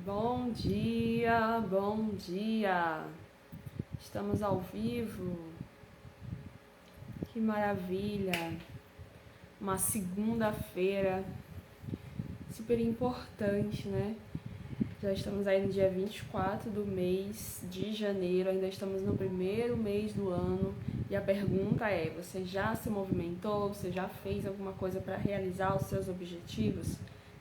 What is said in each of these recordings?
Bom dia, bom dia! Estamos ao vivo, que maravilha! Uma segunda-feira super importante, né? Já estamos aí no dia 24 do mês de janeiro, ainda estamos no primeiro mês do ano. E a pergunta é, você já se movimentou? Você já fez alguma coisa para realizar os seus objetivos?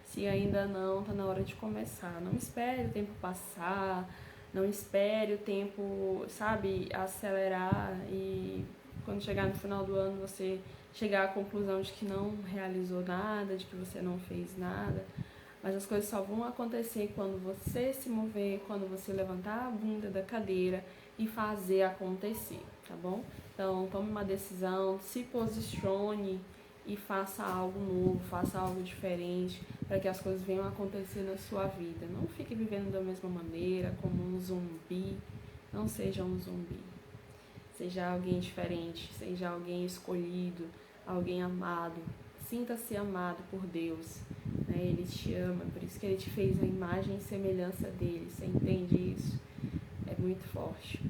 Se ainda não, tá na hora de começar. Não espere o tempo passar, não espere o tempo, sabe, acelerar e quando chegar no final do ano você chegar à conclusão de que não realizou nada, de que você não fez nada. Mas as coisas só vão acontecer quando você se mover, quando você levantar a bunda da cadeira e fazer acontecer, tá bom? Então, tome uma decisão, se posicione e faça algo novo, faça algo diferente, para que as coisas venham a acontecer na sua vida. Não fique vivendo da mesma maneira, como um zumbi. Não seja um zumbi. Seja alguém diferente, seja alguém escolhido, alguém amado. Sinta-se amado por Deus. Ele te ama, por isso que Ele te fez a imagem e semelhança dele. Você entende isso? É muito forte.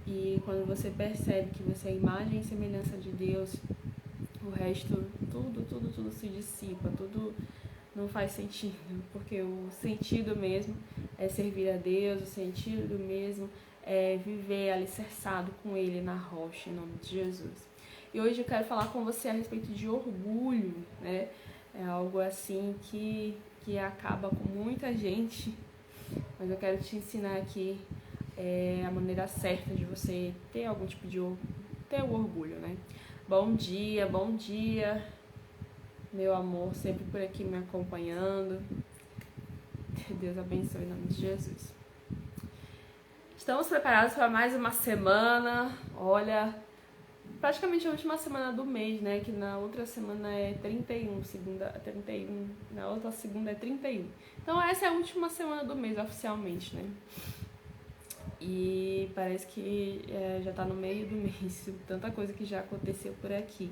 E quando você percebe que você é a imagem e semelhança de Deus, o resto, tudo se dissipa, tudo não faz sentido, porque o sentido mesmo é servir a Deus, o sentido mesmo é viver alicerçado com Ele na rocha, em nome de Jesus. E hoje eu quero falar com você a respeito de orgulho, né? É algo assim que acaba com muita gente, mas eu quero te ensinar aqui a maneira certa de você ter algum tipo de ter o orgulho, né? Bom dia, meu amor, sempre por aqui me acompanhando. Deus abençoe em nome de Jesus. Estamos preparados para mais uma semana. Olha, praticamente a última semana do mês, né? Que na outra semana é 31, segunda é 31, na outra segunda é 31. Então essa é a última semana do mês oficialmente, né? E parece que já tá no meio do mês, tanta coisa que já aconteceu por aqui.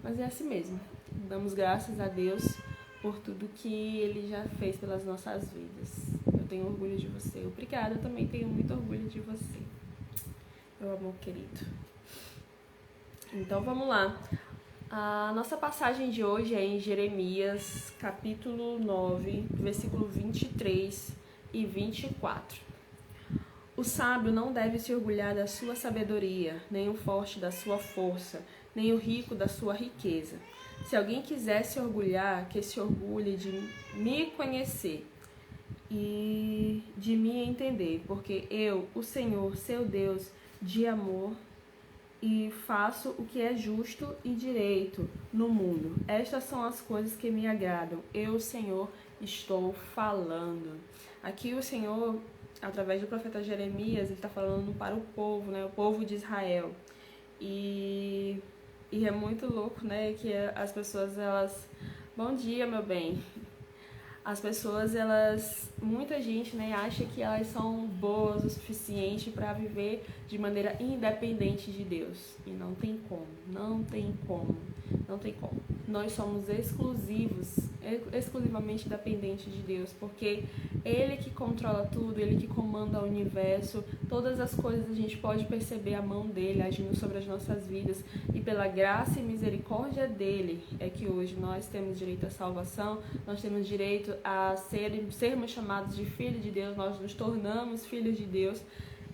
Mas é assim mesmo. Damos graças a Deus por tudo que Ele já fez pelas nossas vidas. Eu tenho orgulho de você. Obrigada, eu também tenho muito orgulho de você, meu amor querido. Então vamos lá. A nossa passagem de hoje é em Jeremias, capítulo 9, versículo 23 e 24. O sábio não deve se orgulhar da sua sabedoria, nem o forte da sua força, nem o rico da sua riqueza. Se alguém quiser se orgulhar, que se orgulhe de me conhecer e de me entender, porque eu, o Senhor, seu Deus, de amor, e faço o que é justo e direito no mundo. Estas são as coisas que me agradam. Eu, Senhor, estou falando. Aqui o Senhor, através do profeta Jeremias, ele está falando para o povo, né? O povo de Israel. E é muito louco, né? Que as pessoas, elas... Bom dia, meu bem. As pessoas, muita gente, né, acha que elas são boas o suficiente para viver de maneira independente de Deus. E não tem como. Nós somos exclusivamente dependentes de Deus, porque Ele que controla tudo, Ele que comanda o universo, todas as coisas a gente pode perceber a mão dEle agindo sobre as nossas vidas, e pela graça e misericórdia dEle é que hoje nós temos direito à salvação, nós temos direito a sermos chamados de filhos de Deus, nós nos tornamos filhos de Deus,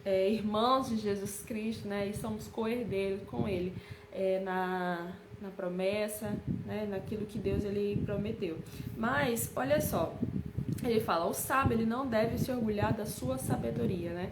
irmãos de Jesus Cristo, né, e somos co-herdeiros com Ele na promessa, né, naquilo que Deus ele prometeu. Mas, olha só, ele fala, o sábio ele não deve se orgulhar da sua sabedoria, né?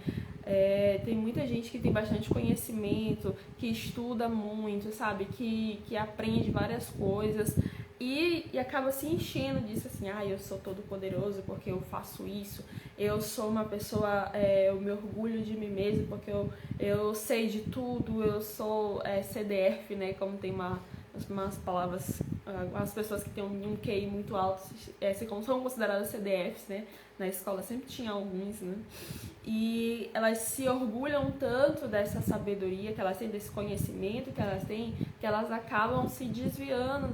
Tem muita gente que tem bastante conhecimento, que estuda muito, sabe? Que aprende várias coisas e acaba se enchendo disso assim, eu sou todo poderoso porque eu faço isso, eu sou uma pessoa, eu me orgulho de mim mesmo porque eu sei de tudo, eu sou CDF, né? Como tem umas palavras, as pessoas que têm um QI muito alto são consideradas CDFs, né? Na escola sempre tinha alguns, né? E elas se orgulham tanto dessa sabedoria que elas têm, desse conhecimento que elas têm, que elas acabam se desviando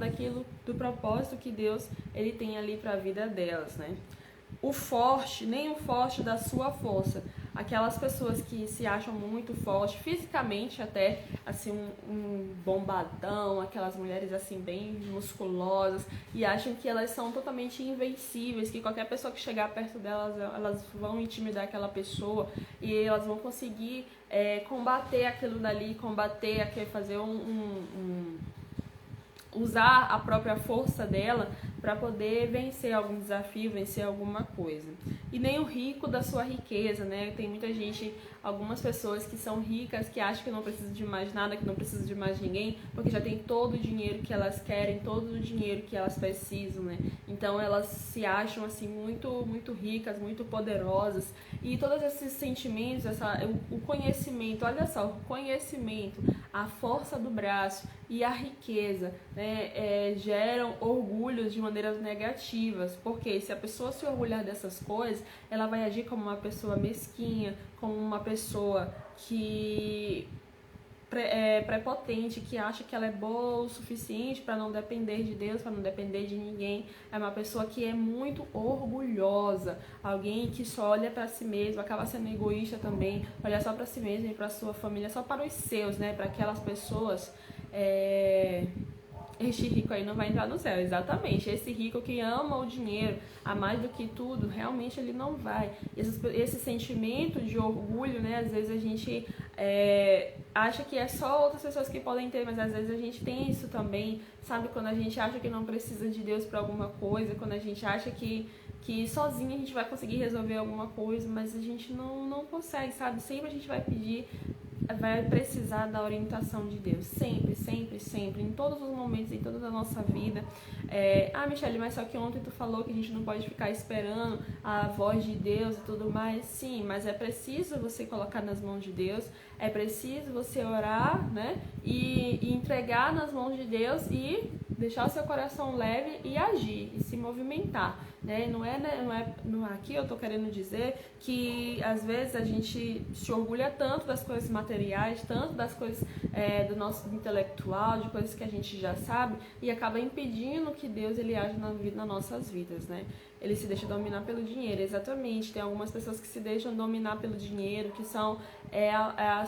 do propósito que Deus ele tem ali para a vida delas, né? o forte, nem o forte da sua força. Aquelas pessoas que se acham muito fortes, fisicamente até, assim, um bombadão, aquelas mulheres assim bem musculosas, e acham que elas são totalmente invencíveis, que qualquer pessoa que chegar perto delas, elas vão intimidar aquela pessoa e elas vão conseguir combater aquilo dali, fazer usar a própria força dela para poder vencer algum desafio, vencer alguma coisa. E nem o rico da sua riqueza, né? Tem muita gente, algumas pessoas que são ricas, que acham que não precisam de mais nada, que não precisam de mais ninguém, porque já tem todo o dinheiro que elas querem, todo o dinheiro que elas precisam, né? Então elas se acham assim muito ricas, muito poderosas, e todos esses sentimentos, o conhecimento, olha só, o conhecimento, a força do braço e a riqueza, né, geram orgulhos de maneiras negativas, porque se a pessoa se orgulhar dessas coisas, ela vai agir como uma pessoa mesquinha, como uma pessoa que prepotente, que acha que ela é boa o suficiente para não depender de Deus, para não depender de ninguém. É uma pessoa que é muito orgulhosa, alguém que só olha para si mesmo, acaba sendo egoísta também, olha só para si mesmo e para sua família, só para os seus, né? Para aquelas pessoas. Este rico aí não vai entrar no céu, exatamente. Esse rico que ama o dinheiro a mais do que tudo, realmente ele não vai. Esse sentimento de orgulho, né? Às vezes a gente acha que é só outras pessoas que podem ter, mas às vezes a gente tem isso também, sabe? Quando a gente acha que não precisa de Deus para alguma coisa, quando a gente acha que sozinho a gente vai conseguir resolver alguma coisa, mas a gente não consegue, sabe? Sempre a gente vai precisar da orientação de Deus, sempre, sempre, sempre, em todos os momentos, em toda a nossa vida. Michele, mas só que ontem tu falou que a gente não pode ficar esperando a voz de Deus e tudo mais. Sim, mas é preciso você colocar nas mãos de Deus, é preciso você orar, né, e entregar nas mãos de Deus e deixar o seu coração leve e agir, e se movimentar, né? Aqui eu tô querendo dizer que às vezes a gente se orgulha tanto das coisas materiais, tanto das coisas do nosso intelectual, de coisas que a gente já sabe, e acaba impedindo que Deus ele age nas nossas vidas, né? Ele se deixa dominar pelo dinheiro, exatamente. Tem algumas pessoas que se deixam dominar pelo dinheiro, que são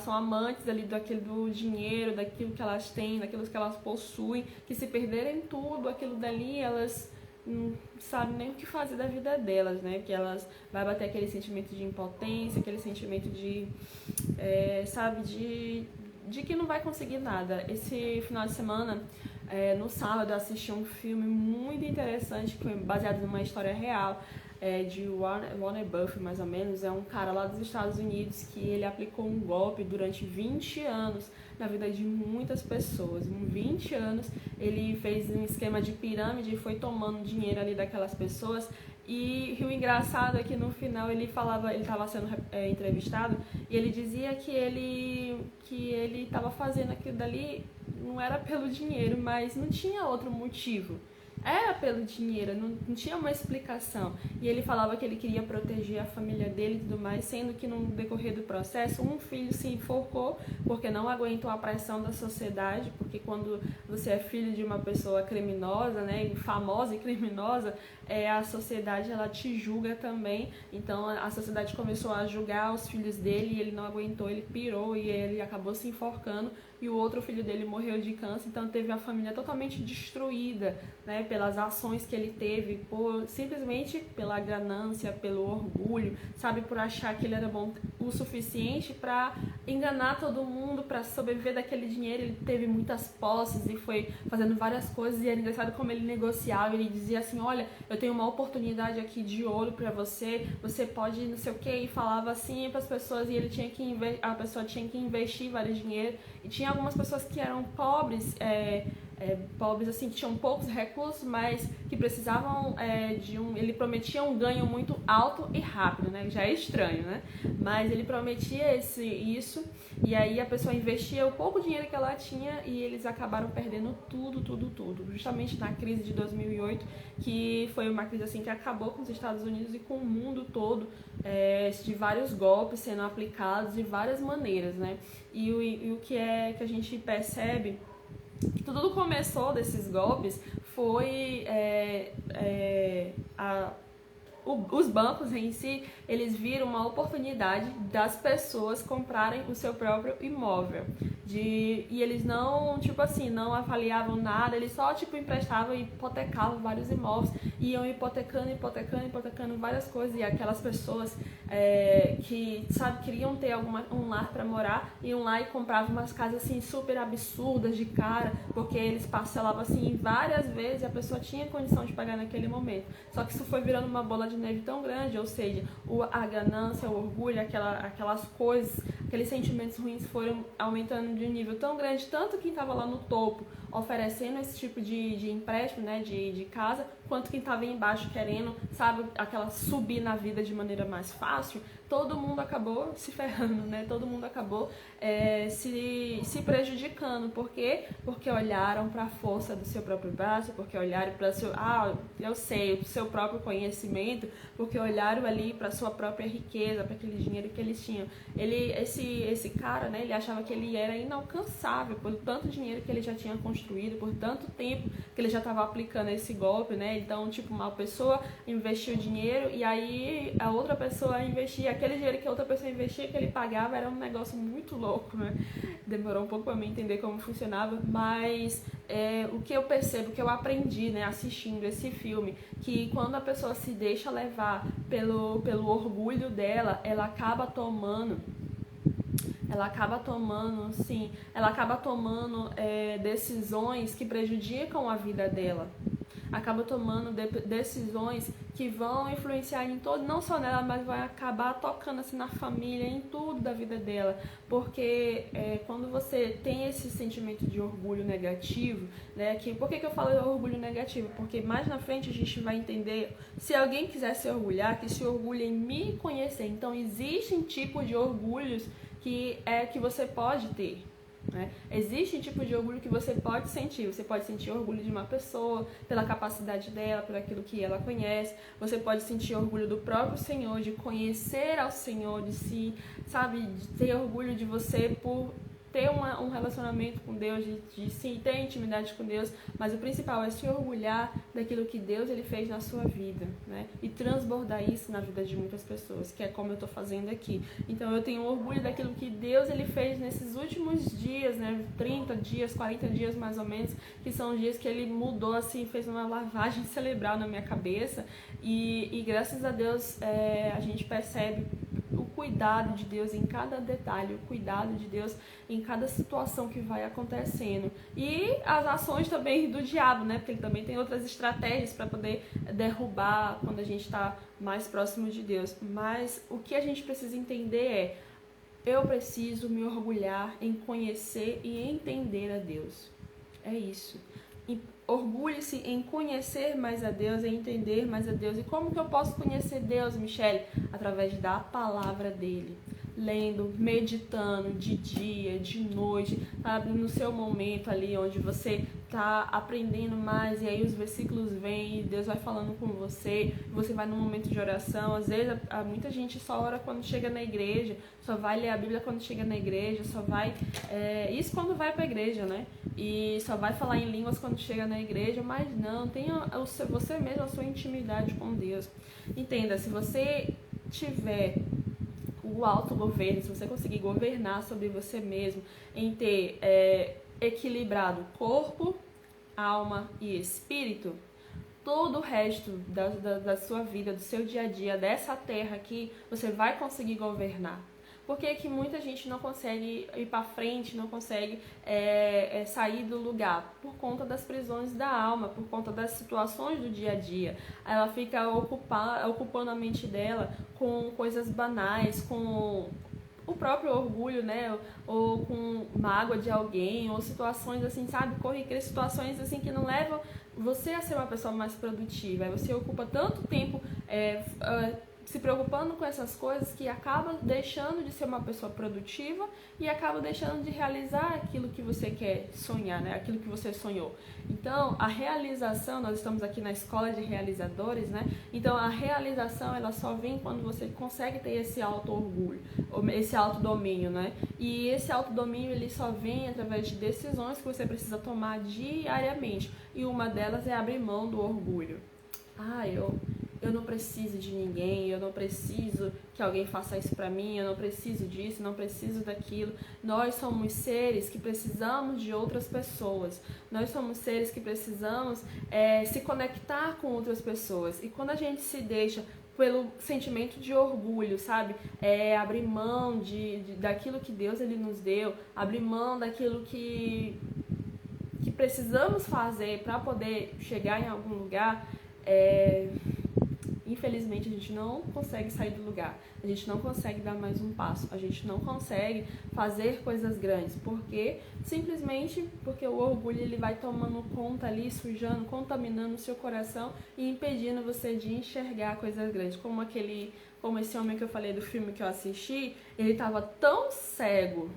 amantes ali do dinheiro, daquilo que elas têm, daquilo que elas possuem, que se perderem tudo, aquilo dali, elas não sabem nem o que fazer da vida delas, né? Que elas vai bater aquele sentimento de impotência, aquele sentimento de que não vai conseguir nada. Esse final de semana, no sábado, eu assisti um filme muito interessante, que foi baseado numa história real, de Warren Buffett, mais ou menos. É um cara lá dos Estados Unidos que ele aplicou um golpe durante 20 anos na vida de muitas pessoas. Em 20 anos, ele fez um esquema de pirâmide e foi tomando dinheiro ali daquelas pessoas. E o engraçado é que no final ele estava sendo entrevistado, e ele dizia que ele estava fazendo aquilo dali não era pelo dinheiro, mas não tinha outro motivo. Era pelo dinheiro, não tinha uma explicação. E ele falava que ele queria proteger a família dele e tudo mais, sendo que no decorrer do processo, um filho se enforcou porque não aguentou a pressão da sociedade, porque quando você é filho de uma pessoa criminosa, né, famosa e criminosa, a sociedade ela te julga também. Então a sociedade começou a julgar os filhos dele e ele não aguentou, ele pirou e ele acabou se enforcando. E o outro filho dele morreu de câncer, então teve a família totalmente destruída, né, pelas ações que ele teve, simplesmente pela ganância, pelo orgulho, sabe, por achar que ele era bom o suficiente para enganar todo mundo, para sobreviver daquele dinheiro. Ele teve muitas posses e foi fazendo várias coisas, e era engraçado como ele negociava. Ele dizia assim: olha, eu tenho uma oportunidade aqui de ouro para você pode não sei o que, e falava assim para as pessoas, e ele a pessoa tinha que investir vários dinheiro. E tinha algumas pessoas que eram pobres, pobres assim, que tinham poucos recursos, mas que precisavam ele prometia um ganho muito alto e rápido, né? Já é estranho, né? Mas ele prometia isso, e aí a pessoa investia o pouco dinheiro que ela tinha, e eles acabaram perdendo tudo, justamente na crise de 2008, que foi uma crise assim que acabou com os Estados Unidos e com o mundo todo, de vários golpes sendo aplicados de várias maneiras, né? E o que a gente percebe, que tudo começou desses golpes, foi os bancos em si, eles viram uma oportunidade das pessoas comprarem o seu próprio imóvel. E eles não, tipo assim, não avaliavam nada, eles só, tipo, emprestavam e hipotecavam vários imóveis, iam hipotecando várias coisas, e aquelas pessoas que, sabe, queriam ter um lar para morar, iam lá e compravam umas casas, assim, super absurdas de cara, porque eles parcelavam, assim, várias vezes e a pessoa tinha condição de pagar naquele momento. Só que isso foi virando uma bola de neve tão grande, ou seja, a ganância, o orgulho, aquelas coisas, aqueles sentimentos ruins foram aumentando de um nível tão grande, tanto quem estava lá no topo oferecendo esse tipo de empréstimo, né, de casa, quanto quem estava embaixo querendo, sabe, aquela subir na vida de maneira mais fácil. Todo mundo acabou se ferrando, né? Todo mundo acabou se prejudicando. Por quê? Porque olharam para a força do seu próprio braço, porque olharam para o seu, o seu próprio conhecimento, porque olharam ali para a sua própria riqueza, para aquele dinheiro que eles tinham. Esse cara, né? Ele achava que ele era inalcançável por tanto dinheiro que ele já tinha construído, por tanto tempo que ele já estava aplicando esse golpe, né? Então, tipo, uma pessoa investiu dinheiro e aí a outra pessoa investia. Aquele dinheiro que a outra pessoa investia, que ele pagava, era um negócio muito louco, né? Demorou um pouco para mim entender como funcionava, mas o que eu percebo, o que eu aprendi, né, assistindo esse filme, que quando a pessoa se deixa levar pelo orgulho dela, ela acaba tomando decisões que prejudicam a vida dela. Acaba tomando decisões que vão influenciar em todo, não só nela, mas vai acabar tocando assim na família, em tudo da vida dela. Porque quando você tem esse sentimento de orgulho negativo, né, por que eu falo de orgulho negativo? Porque mais na frente a gente vai entender, se alguém quiser se orgulhar, que se orgulhe em me conhecer. Então existem tipos de orgulhos que você pode ter. Né? Existe um tipo de orgulho que você pode sentir. Você pode sentir orgulho de uma pessoa, pela capacidade dela, por aquilo que ela conhece. Você pode sentir orgulho do próprio Senhor, de conhecer ao Senhor, de ter orgulho de você por ter um relacionamento com Deus, de ter intimidade com Deus, mas o principal é se orgulhar daquilo que Deus ele fez na sua vida, né? E transbordar isso na vida de muitas pessoas, que é como eu estou fazendo aqui. Então eu tenho orgulho daquilo que Deus ele fez nesses últimos dias, né? 30 dias, 40 dias mais ou menos, que são dias que ele mudou, assim, fez uma lavagem cerebral na minha cabeça, e graças a Deus a gente percebe o cuidado de Deus em cada detalhe, o cuidado de Deus em cada situação que vai acontecendo. E as ações também do diabo, né? Porque ele também tem outras estratégias para poder derrubar quando a gente está mais próximo de Deus. Mas o que a gente precisa entender eu preciso me orgulhar em conhecer e entender a Deus. É isso. Orgulhe-se em conhecer mais a Deus, em entender mais a Deus. E como que eu posso conhecer Deus, Michele? Através da palavra dele. Lendo, meditando de dia, de noite, sabe? No seu momento ali onde você tá aprendendo mais e aí os versículos vêm e Deus vai falando com você, você vai num momento de oração. Às vezes muita gente só ora quando chega na igreja, só vai ler a Bíblia quando chega na igreja, só vai isso quando vai pra igreja, né? E só vai falar em línguas quando chega na igreja, mas não, tenha você mesmo a sua intimidade com Deus. Entenda, se você tiver o autogoverno, se você conseguir governar sobre você mesmo, em ter equilibrado corpo, alma e espírito, todo o resto da sua vida, do seu dia a dia, dessa terra aqui, você vai conseguir governar. Por que que muita gente não consegue ir para frente, não consegue sair do lugar? Por conta das prisões da alma, por conta das situações do dia a dia. Ela fica ocupando a mente dela com coisas banais, com o próprio orgulho, né? Ou com mágoa de alguém, ou situações assim, sabe? Corriqueiras, situações assim que não levam você a ser uma pessoa mais produtiva. Aí você ocupa tanto tempo se preocupando com essas coisas que acaba deixando de ser uma pessoa produtiva e acaba deixando de realizar aquilo que você quer sonhar, né? Aquilo que você sonhou. Então, a realização, nós estamos aqui na escola de realizadores, né? Então, a realização, ela só vem quando você consegue ter esse auto-orgulho, esse autodomínio, né? E esse autodomínio, ele só vem através de decisões que você precisa tomar diariamente. E uma delas é abrir mão do orgulho. eu não preciso de ninguém, eu não preciso que alguém faça isso pra mim, eu não preciso disso, não preciso daquilo. Nós somos seres que precisamos de outras pessoas. Nós somos seres que precisamos se conectar com outras pessoas. E quando a gente se deixa pelo sentimento de orgulho, sabe? Abrir mão daquilo que Deus ele nos deu, abrir mão daquilo que precisamos fazer para poder chegar em algum lugar, infelizmente a gente não consegue sair do lugar, a gente não consegue dar mais um passo, a gente não consegue fazer coisas grandes, simplesmente porque o orgulho ele vai tomando conta ali, sujando, contaminando o seu coração e impedindo você de enxergar coisas grandes, como esse homem que eu falei do filme que eu assisti, ele estava tão cego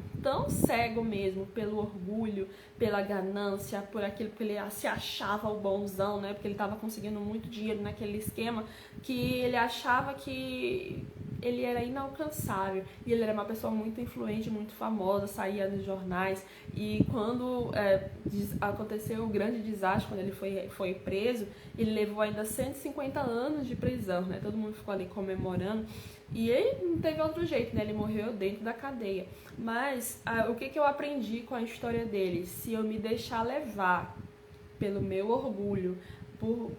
mesmo pelo orgulho, pela ganância, por aquilo que ele se achava o bonzão, né? Porque ele estava conseguindo muito dinheiro naquele esquema, que ele achava que ele era inalcançável. E ele era uma pessoa muito influente, muito famosa, saía nos jornais. E quando aconteceu o grande desastre, quando ele foi preso, ele levou ainda 150 anos de prisão, né? Todo mundo ficou ali comemorando. E ele não teve outro jeito, né? Ele morreu dentro da cadeia. Mas o que eu aprendi com a história dele? Se eu me deixar levar pelo meu orgulho, por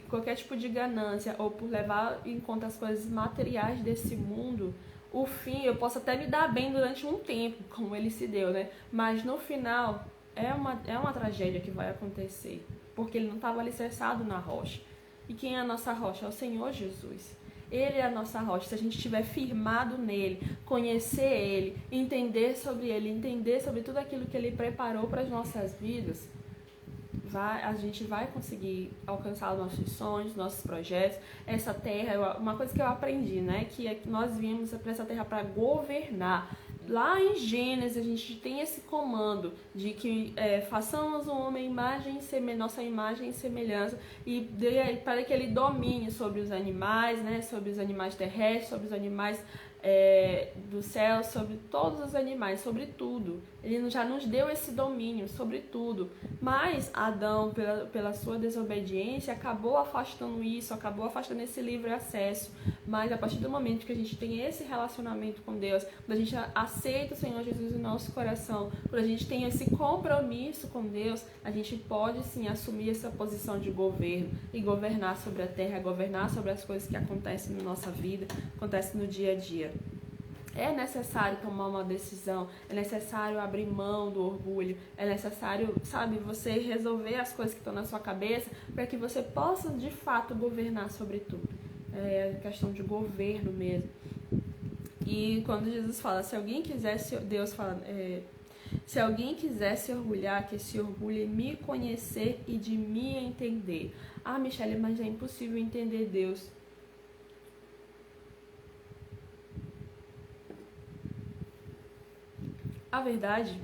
qualquer tipo de ganância ou por levar em conta as coisas materiais desse mundo, o fim, eu posso até me dar bem durante um tempo, como ele se deu, né? Mas no final é uma tragédia que vai acontecer, porque ele não estava alicerçado na rocha. E quem é a nossa rocha? É o Senhor Jesus. Ele é a nossa rocha. Se a gente estiver firmado nele, conhecer ele, entender sobre tudo aquilo que ele preparou para as nossas vidas, a gente vai conseguir alcançar os nossos sonhos, nossos projetos. Essa terra, uma coisa que eu aprendi, né, que nós viemos para essa terra para governar. Lá em Gênesis a gente tem esse comando de que façamos um homem nossa imagem e semelhança, e para que ele domine sobre os animais, né, sobre os animais terrestres, sobre os animais do céu, sobre todos os animais, sobre tudo. Ele já nos deu esse domínio sobre tudo. Mas Adão, pela sua desobediência, acabou afastando isso, acabou afastando esse livre acesso. Mas a partir do momento que a gente tem esse relacionamento com Deus, quando a gente aceita o Senhor Jesus no nosso coração, quando a gente tem esse compromisso com Deus, a gente pode sim assumir essa posição de governo e governar sobre a terra, governar sobre as coisas que acontecem na nossa vida, acontecem no dia a dia. É necessário tomar uma decisão, é necessário abrir mão do orgulho, é necessário, sabe, você resolver as coisas que estão na sua cabeça para que você possa, de fato, governar sobre tudo. É questão de governo mesmo. E quando Jesus fala, se alguém quiser se orgulhar, que se orgulhe em me conhecer e de me entender. Ah, Michele, mas é impossível entender Deus. A verdade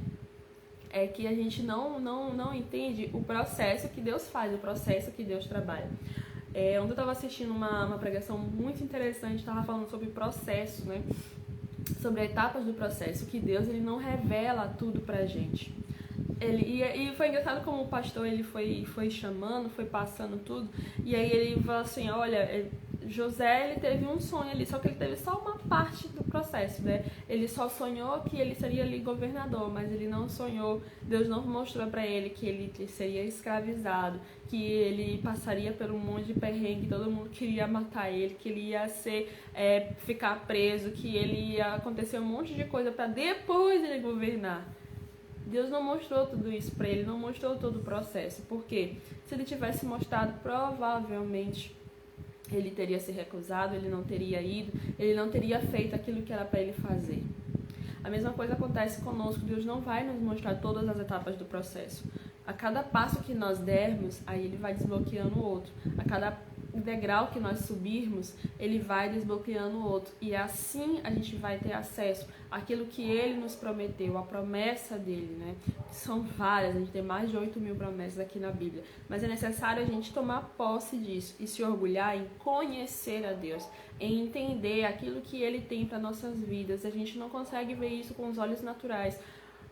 é que a gente não entende o processo que Deus faz, o processo que Deus trabalha. Ontem eu estava assistindo uma pregação muito interessante, estava falando sobre processo, né? Sobre etapas do processo, que Deus ele não revela tudo pra gente. E foi engraçado como o pastor ele foi chamando, foi passando tudo, e aí ele falou assim, olha, José ele teve um sonho ali, só que ele teve só uma parte do processo, né? Ele só sonhou que ele seria ali governador, mas ele não sonhou, Deus não mostrou para ele que ele seria escravizado, que ele passaria por um monte de perrengue, todo mundo queria matar ele, que ele ia ficar preso, que ele ia acontecer um monte de coisa para depois ele governar. Deus não mostrou tudo isso para ele, não mostrou todo o processo, porque se ele tivesse mostrado, provavelmente ele teria se recusado, ele não teria ido, ele não teria feito aquilo que era para ele fazer. A mesma coisa acontece conosco, Deus não vai nos mostrar todas as etapas do processo. A cada passo que nós dermos, aí ele vai desbloqueando o outro. A cada degrau que nós subirmos, ele vai desbloqueando o outro. E assim a gente vai ter acesso àquilo que ele nos prometeu, a promessa dele, né? São várias, a gente tem mais de 8.000 promessas aqui na Bíblia. Mas é necessário a gente tomar posse disso e se orgulhar em conhecer a Deus, em entender aquilo que ele tem para nossas vidas. A gente não consegue ver isso com os olhos naturais.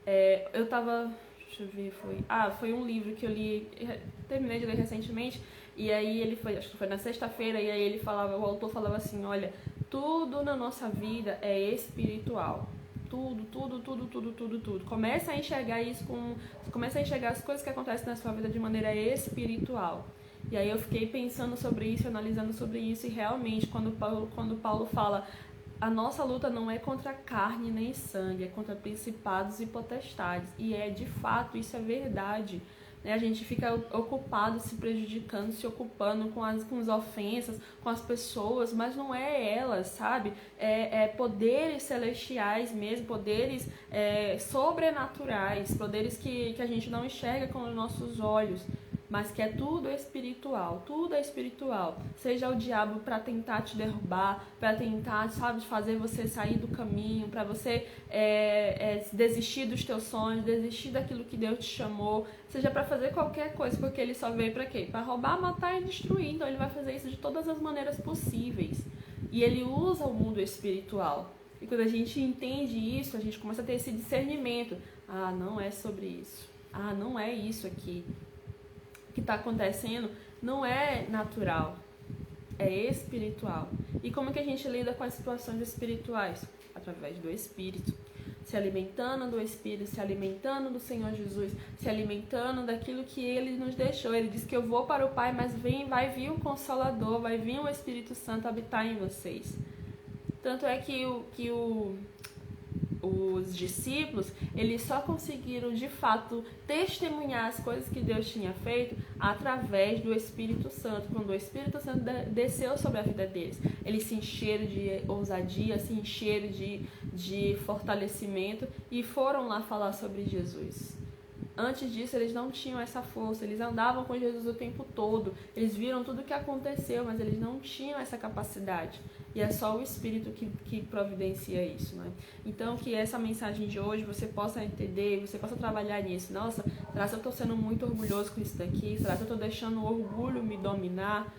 Deixa eu ver, foi um livro que eu li, terminei de ler recentemente, E aí ele foi, acho que foi na sexta-feira, e aí ele falava, o autor falava assim, olha, tudo na nossa vida é espiritual. Tudo. Começa a enxergar isso começa a enxergar as coisas que acontecem na sua vida de maneira espiritual. E aí eu fiquei pensando sobre isso, analisando sobre isso, e realmente quando Paulo fala, a nossa luta não é contra carne nem sangue, é contra principados e potestades. E de fato, isso é verdade. A gente fica ocupado, se prejudicando, se ocupando com as ofensas, com as pessoas, mas não é elas, sabe? É poderes celestiais mesmo, poderes sobrenaturais, poderes que a gente não enxerga com os nossos olhos, mas que tudo é espiritual. Seja o diabo para tentar te derrubar, para tentar, sabe, fazer você sair do caminho, para você desistir dos teus sonhos, desistir daquilo que Deus te chamou, seja para fazer qualquer coisa, porque ele só veio para quê? Para roubar, matar e destruir. Então ele vai fazer isso de todas as maneiras possíveis. E ele usa o mundo espiritual. E quando a gente entende isso, a gente começa a ter esse discernimento. Ah, não é sobre isso. Ah, não é isso aqui. O que está acontecendo não é natural, é espiritual. E como que a gente lida com as situações espirituais? Através do Espírito, se alimentando do Espírito, se alimentando do Senhor Jesus, se alimentando daquilo que Ele nos deixou. Ele diz que eu vou para o Pai, mas vai vir o Consolador, vai vir o Espírito Santo habitar em vocês. Tanto é que os discípulos, eles só conseguiram de fato testemunhar as coisas que Deus tinha feito através do Espírito Santo. Quando o Espírito Santo desceu sobre a vida deles, eles se encheram de ousadia, se encheram de fortalecimento e foram lá falar sobre Jesus. Antes disso, eles não tinham essa força, eles andavam com Jesus o tempo todo, eles viram tudo o que aconteceu, mas eles não tinham essa capacidade. E é só o Espírito que providencia isso, né? Então, que essa mensagem de hoje você possa entender, você possa trabalhar nisso. Nossa, será que eu estou sendo muito orgulhoso com isso daqui? Será que eu estou deixando o orgulho me dominar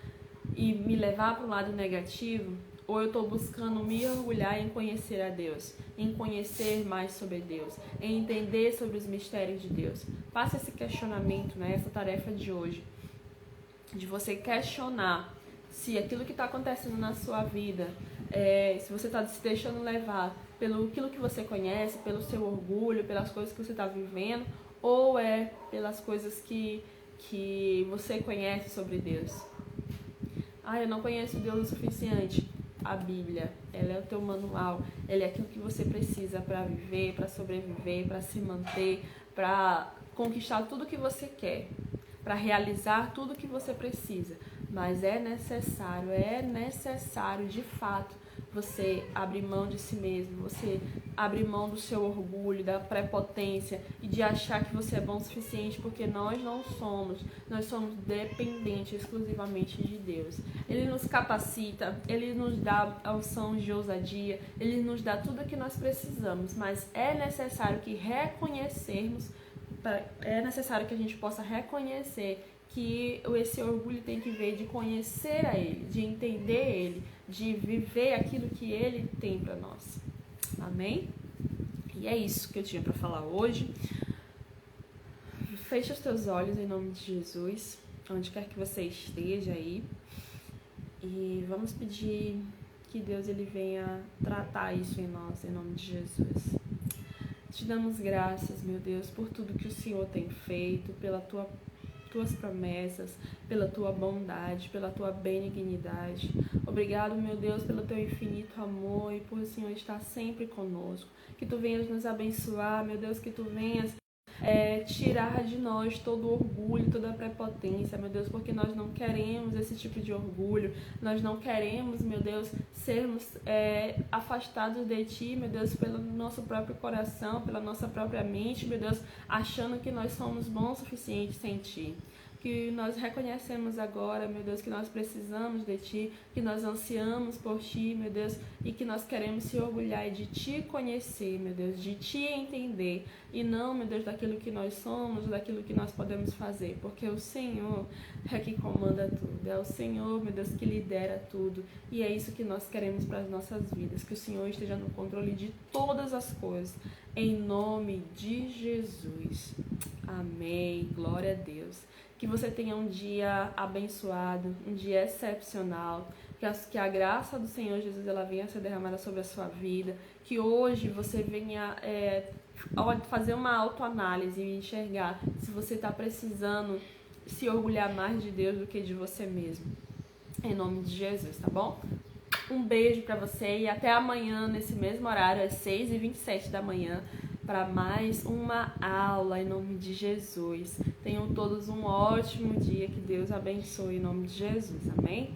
e me levar para um lado negativo? Ou eu estou buscando me orgulhar em conhecer a Deus, em conhecer mais sobre Deus, em entender sobre os mistérios de Deus? Faça esse questionamento, né? Essa tarefa de hoje, de você questionar se aquilo que está acontecendo na sua vida, se você está se deixando levar pelo aquilo que você conhece, pelo seu orgulho, pelas coisas que você está vivendo, ou pelas coisas que você conhece sobre Deus. Eu não conheço Deus o suficiente. A Bíblia, ela é o teu manual, ela é aquilo que você precisa para viver, para sobreviver, para se manter, para conquistar tudo que você quer, para realizar tudo que você precisa. Mas é necessário de fato você abrir mão de si mesmo, você abrir mão do seu orgulho, da prepotência e de achar que você é bom o suficiente, porque nós não somos, nós somos dependentes exclusivamente de Deus. Ele nos capacita, Ele nos dá a unção de ousadia, Ele nos dá tudo o que nós precisamos, mas é necessário que é necessário que a gente possa reconhecer que esse orgulho tem que ver de conhecer a Ele, de entender Ele, de viver aquilo que Ele tem para nós. Amém? E é isso que eu tinha para falar hoje. Feche os teus olhos em nome de Jesus, onde quer que você esteja aí. E vamos pedir que Deus ele venha tratar isso em nós, em nome de Jesus. Te damos graças, meu Deus, por tudo que o Senhor tem feito, pelas tuas promessas, pela tua bondade, pela tua benignidade. Obrigado, meu Deus, pelo teu infinito amor e por o Senhor estar sempre conosco. Que tu venhas nos abençoar, meu Deus, que tu venhas tirar de nós todo o orgulho, toda a prepotência, meu Deus, porque nós não queremos esse tipo de orgulho, nós não queremos, meu Deus, sermos afastados de Ti, meu Deus, pelo nosso próprio coração, pela nossa própria mente, meu Deus, achando que nós somos bons o suficiente sem Ti. Que nós reconhecemos agora, meu Deus, que nós precisamos de Ti, que nós ansiamos por Ti, meu Deus, e que nós queremos se orgulhar de Te conhecer, meu Deus, de Te entender, e não, meu Deus, daquilo que nós somos, daquilo que nós podemos fazer, porque o Senhor é que comanda tudo, é o Senhor, meu Deus, que lidera tudo, e é isso que nós queremos para as nossas vidas, que o Senhor esteja no controle de todas as coisas, em nome de Jesus. Amém. Glória a Deus. Que você tenha um dia abençoado, um dia excepcional. Que a graça do Senhor Jesus ela venha ser derramada sobre a sua vida. Que hoje você venha fazer uma autoanálise e enxergar se você está precisando se orgulhar mais de Deus do que de você mesmo. Em nome de Jesus, tá bom? Um beijo pra você e até amanhã nesse mesmo horário, às 6h27 da manhã, para mais uma aula em nome de Jesus. Tenham todos um ótimo dia, que Deus abençoe em nome de Jesus, amém?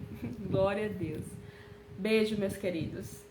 Glória a Deus. Beijo, meus queridos.